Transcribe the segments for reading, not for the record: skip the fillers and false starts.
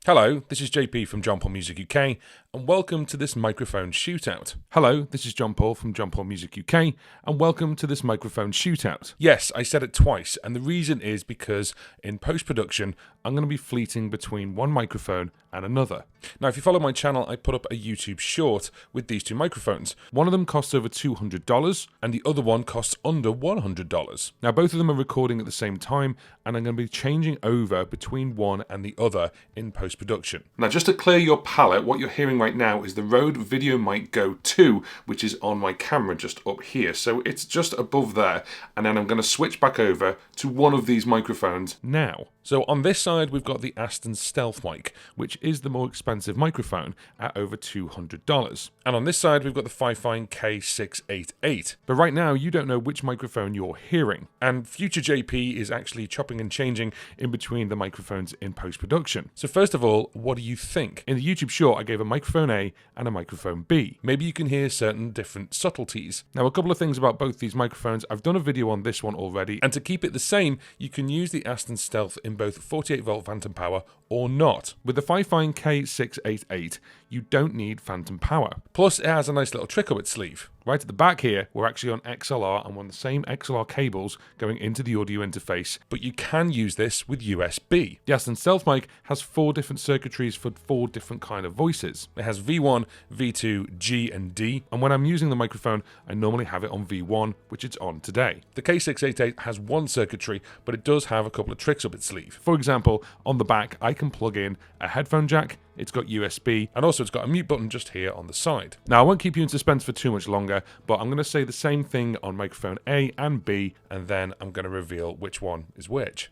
Hello, this is JP from John Paul Music UK, and welcome to this microphone shootout. Hello, this is John Paul from John Paul Music UK, and welcome to this microphone shootout. Yes, I said it twice, and the reason is because in post-production, I'm going to be fleeting between one microphone and another. Now, if you follow my channel, I put up a YouTube short with these two microphones. One of them costs over $200, and the other one costs under $100. Now, both of them are recording at the same time, and I'm going to be changing over between one and the other in post-production. Now, just to clear your palette, what you're hearing right now is the Rode Video Mic Go 2, which is on my camera just up here. So it's just above there, and then I'm going to switch back over to one of these microphones now. So on this side, we've got the Aston Stealth mic, which is the more expensive microphone at over $200. And on this side, we've got the FiFine K688. But right now, you don't know which microphone you're hearing. And future JP is actually chopping and changing in between the microphones in post-production. So first of all, what do you think? In the YouTube short, I gave a microphone A and a microphone B. Maybe you can hear certain different subtleties. Now, a couple of things about both these microphones. I've done a video on this one already. And to keep it the same, you can use the Aston Stealth in both 48 volt phantom power or not. With the FiFine K688, you don't need phantom power. Plus, it has a nice little trick up its sleeve. Right at the back here, we're actually on XLR and one of the same XLR cables going into the audio interface, but you can use this with USB. The Aston Stealth mic has 4 different circuitries for 4 different kind of voices. It has V1, V2, G, and D, and when I'm using the microphone, I normally have it on V1, which it's on today. The K688 has 1 circuitry, but it does have a couple of tricks up its sleeve. For example, on the back, I can plug in a headphone jack, it's got USB, and also it's got a mute button just here on the side. Now, I won't keep you in suspense for too much longer, but I'm going to say the same thing on microphone A and B, and then I'm going to reveal which one is which.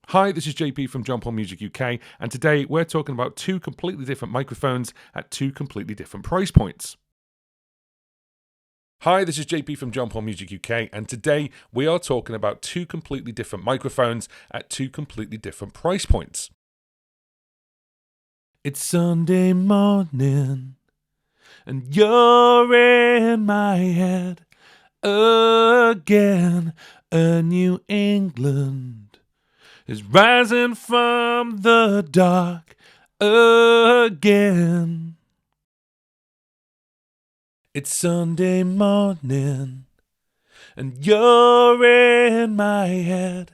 Hi, this is JP from John Paul Music UK, and today we're talking about 2 completely different microphones at 2 completely different price points. Hi, this is JP from John Paul Music UK, and today we are talking about 2 completely different microphones at 2 completely different price points. It's Sunday morning, and you're in my head again. A New England is rising from the dark again. It's Sunday morning, and you're in my head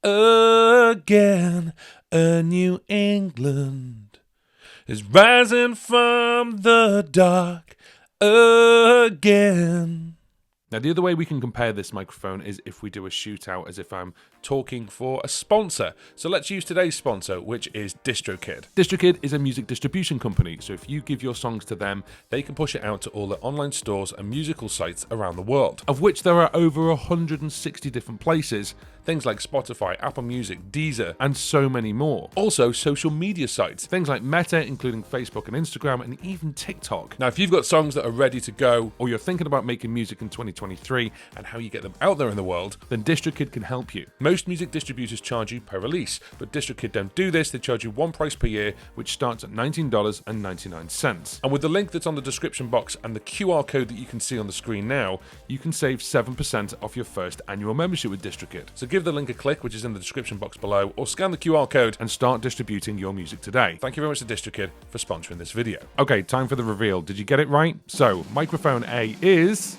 again. A New England is rising from the dark again. Now, the other way we can compare this microphone is if we do a shootout as if I'm talking for a sponsor. So let's use today's sponsor, which is DistroKid. DistroKid is a music distribution company, so if you give your songs to them, they can push it out to all the online stores and musical sites around the world, of which there are over 160 different places. Things like Spotify, Apple Music, Deezer, and so many more. Also, social media sites, things like Meta, including Facebook and Instagram, and even TikTok. Now, if you've got songs that are ready to go, or you're thinking about making music in 2023 and how you get them out there in the world, then DistroKid can help you. Most music distributors charge you per release, but DistroKid don't do this. They charge you one price per year, which starts at $19.99. And with the link that's on the description box and the QR code that you can see on the screen now, you can save 7% off your first annual membership with DistroKid. So give the link a click, which is in the description box below, or scan the QR code and start distributing your music today. Thank you very much to DistroKid for sponsoring this video. Okay, time for the reveal. Did you get it right? So, microphone A is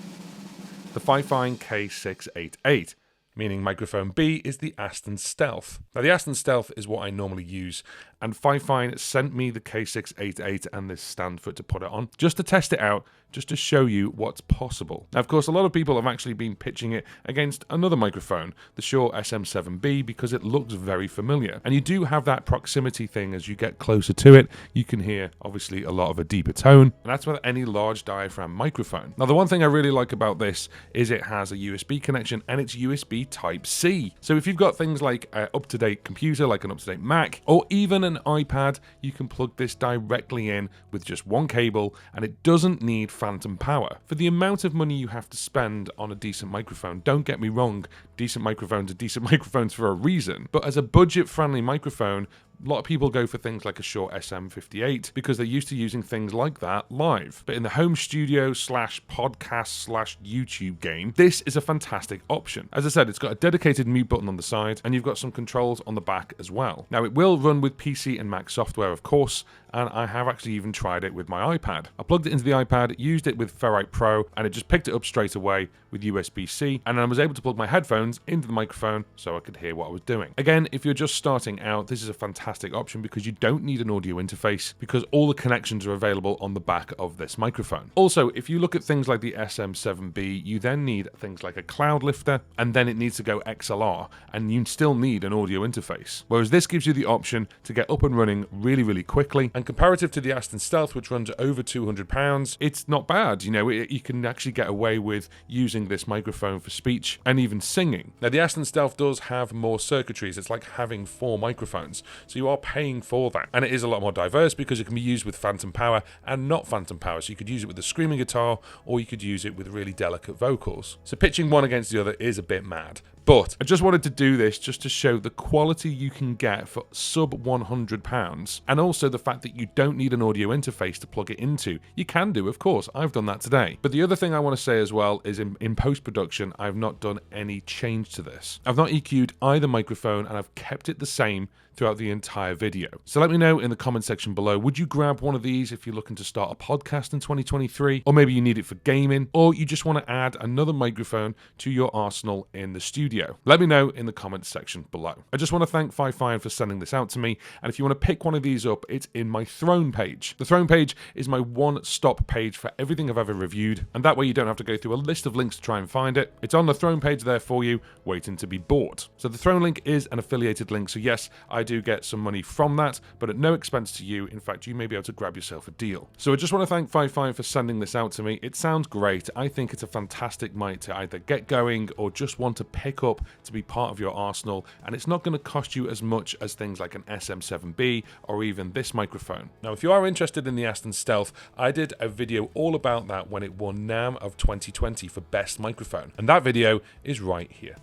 the FiFine K688. Meaning microphone B is the Aston Stealth. Now, the Aston Stealth is what I normally use, and FiFine sent me the K688 and this stand for it to put it on, just to test it out, just to show you what's possible. Now, of course, a lot of people have actually been pitching it against another microphone, the Shure SM7B, because it looks very familiar. And you do have that proximity thing as you get closer to it. You can hear, obviously, a lot of a deeper tone, and that's with any large diaphragm microphone. Now, the one thing I really like about this is it has a USB connection, and it's USB Type-C. So if you've got things like an up-to-date computer, like an up-to-date Mac, or even an iPad, you can plug this directly in with just one cable, and it doesn't need phantom power. For the amount of money you have to spend on a decent microphone, don't get me wrong, decent microphones are decent microphones for a reason, but as a budget-friendly microphone, A lot of people go for things like a Shure SM58 because they're used to using things like that live. But in the home studio slash podcast slash YouTube game, this is a fantastic option. As I said, it's got a dedicated mute button on the side, and you've got some controls on the back as well. Now, it will run with PC and Mac software, of course, and I have actually even tried it with my iPad. I plugged it into the iPad, used it with Ferrite Pro, and it just picked it up straight away with USB-C, and I was able to plug my headphones into the microphone so I could hear what I was doing. Again, if you're just starting out, this is a fantastic option because you don't need an audio interface because all the connections are available on the back of this microphone. Also, if you look at things like the SM7B, you then need things like a cloud lifter, and then it needs to go XLR, and you still need an audio interface. Whereas this gives you the option to get up and running really, really quickly, and comparative to the Aston Stealth, which runs over £200, it's not bad. You know, you can actually get away with using this microphone for speech and even singing. Now, the Aston Stealth does have more circuitries. It's like having 4 microphones, so you are paying for that. And it is a lot more diverse because it can be used with phantom power and not phantom power. So you could use it with a screaming guitar, or you could use it with really delicate vocals. So pitching one against the other is a bit mad. But I just wanted to do this just to show the quality you can get for sub £100, and also the fact that you don't need an audio interface to plug it into. You can do, of course, I've done that today. But the other thing I want to say as well is in post-production, I've not done any change to this. I've not EQ'd either microphone, and I've kept it the same throughout the entire video. So let me know in the comment section below, would you grab one of these if you're looking to start a podcast in 2023? Or maybe you need it for gaming, or you just want to add another microphone to your arsenal in the studio? Let me know in the comments section below. I just want to thank FiFine for sending this out to me, and if you want to pick one of these up, it's in my Throne page. The Throne page is my one-stop page for everything I've ever reviewed, and that way you don't have to go through a list of links to try and find it. It's on the Throne page there for you, waiting to be bought. So the Throne link is an affiliated link, so yes, I do get some money from that, but at no expense to you. In fact, you may be able to grab yourself a deal. So I just want to thank FiFine for sending this out to me. It sounds great. I think it's a fantastic mic to either get going or just want to pick up to be part of your arsenal, and it's not going to cost you as much as things like an SM7B or even this microphone. Now, if you are interested in the Aston Stealth, I did a video all about that when it won NAMM of 2020 for Best Microphone, and that video is right here.